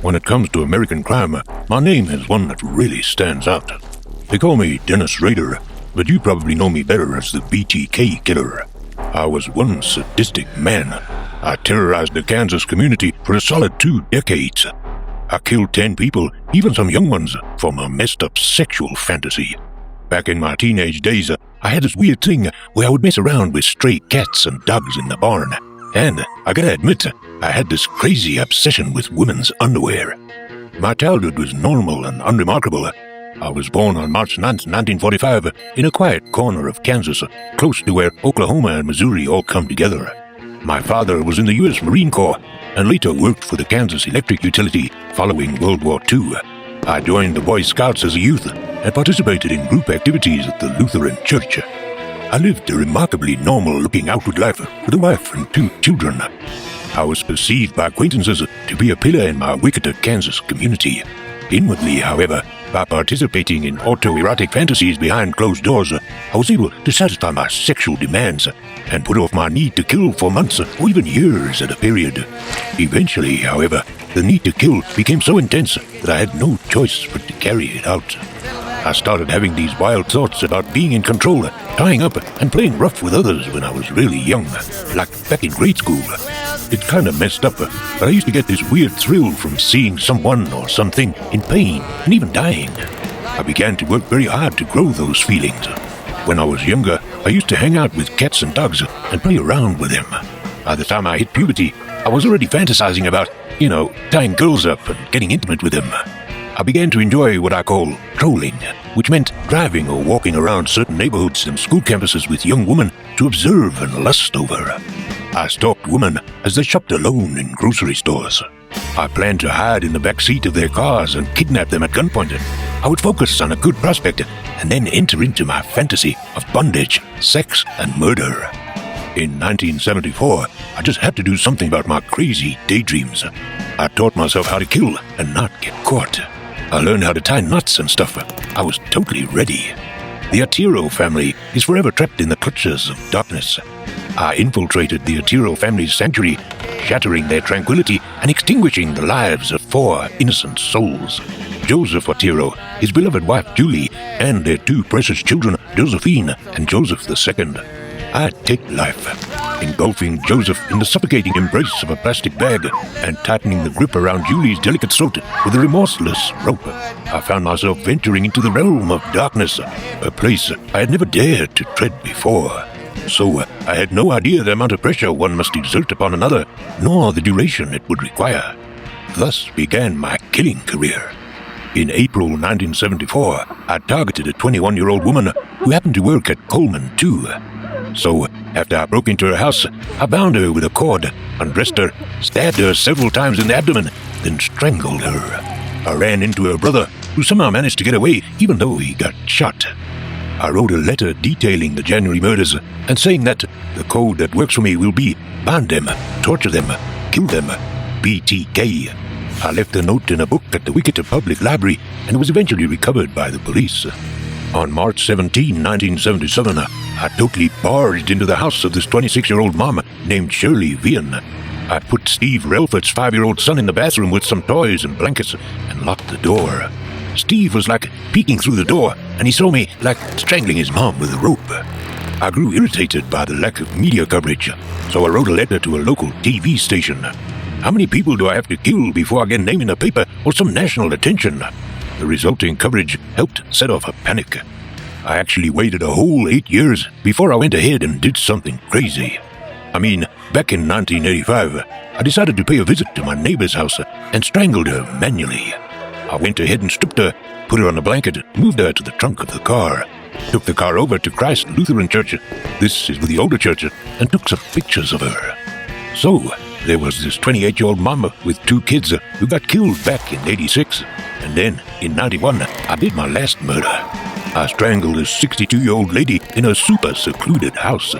When it comes to American crime, my name is one that really stands out. They call me Dennis Rader, but you probably know me better as the BTK killer. I was one sadistic man. I terrorized the Kansas community for a solid 2 decades. I killed 10 people, even some young ones, from a messed up sexual fantasy. Back in my teenage days, I had this weird thing where I would mess around with stray cats and dogs in the barn. And I gotta admit, I had this crazy obsession with women's underwear. My childhood was normal and unremarkable. I was born on March 9, 1945, in a quiet corner of Kansas, close to where Oklahoma and Missouri all come together. My father was in the U.S. Marine Corps and later worked for the Kansas Electric Utility following World War II. I joined the Boy Scouts as a youth and participated in group activities at the Lutheran Church. I lived a remarkably normal-looking outward life with a wife and 2 children. I was perceived by acquaintances to be a pillar in my wicked Kansas community. Inwardly, however, by participating in autoerotic fantasies behind closed doors, I was able to satisfy my sexual demands and put off my need to kill for months or even years at a period. Eventually, however, the need to kill became so intense that I had no choice but to carry it out. I started having these wild thoughts about being in control, tying up, and playing rough with others when I was really young, like back in grade school. It kind of messed up, but I used to get this weird thrill from seeing someone or something in pain and even dying. I began to work very hard to grow those feelings. When I was younger, I used to hang out with cats and dogs and play around with them. By the time I hit puberty, I was already fantasizing about, tying girls up and getting intimate with them. I began to enjoy what I call trolling, which meant driving or walking around certain neighborhoods and school campuses with young women to observe and lust over. I stalked women as they shopped alone in grocery stores. I planned to hide in the back seat of their cars and kidnap them at gunpoint. I would focus on a good prospect and then enter into my fantasy of bondage, sex, and murder. In 1974, I just had to do something about my crazy daydreams. I taught myself how to kill and not get caught. I learned how to tie knots and stuff. I was totally ready. The 𝗕𝗲𝗄 family is forever trapped in the clutches of darkness. I infiltrated the 𝗕𝗲𝗄 family's sanctuary, shattering their tranquility and extinguishing the lives of 4 innocent souls. Joseph 𝗕𝗲𝗄, his beloved wife Julie, and their 2 precious children, Josephine and Joseph II. I take life, engulfing Joseph in the suffocating embrace of a plastic bag and tightening the grip around Julie's delicate throat with a remorseless rope. I found myself venturing into the realm of darkness, a place I had never dared to tread before. So I had no idea the amount of pressure one must exert upon another, nor the duration it would require. Thus began my killing career. In April 1974, I targeted a 21-year-old woman who happened to work at Coleman too. So, after I broke into her house, I bound her with a cord, undressed her, stabbed her several times in the abdomen, then strangled her. I ran into her brother, who somehow managed to get away even though he got shot. I wrote a letter detailing the January murders and saying that the code that works for me will be bind them, torture them, kill them, BTK. I left the note in a book at the Wicked Public Library and it was eventually recovered by the police. On March 17, 1977, I totally barged into the house of this 26-year-old mom named Shirley Vian. I put Steve Relford's 5-year-old son in the bathroom with some toys and blankets and locked the door. Steve was like peeking through the door and he saw me like strangling his mom with a rope. I grew irritated by the lack of media coverage, so I wrote a letter to a local TV station. How many people do I have to kill before I get a name in the paper or some national attention? The resulting coverage helped set off a panic. I actually waited a whole 8 years before I went ahead and did something crazy. Back in 1985, I decided to pay a visit to my neighbor's house and strangled her manually. I went ahead and stripped her, put her on a blanket, moved her to the trunk of the car, took the car over to Christ Lutheran Church, this is with the older church, and took some pictures of her. So, there was this 28-year-old mom with 2 kids who got killed back in '86. And then, in '91, I did my last murder. I strangled a 62-year-old lady in a super secluded house.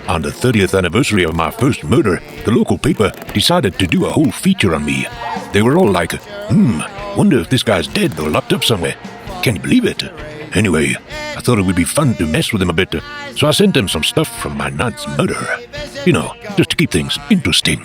On the 30th anniversary of my first murder, the local paper decided to do a whole feature on me. They were all like, wonder if this guy's dead or locked up somewhere. Can you believe it? Anyway, I thought it would be fun to mess with him a bit, so I sent them some stuff from my 9th murder. Just to keep things interesting.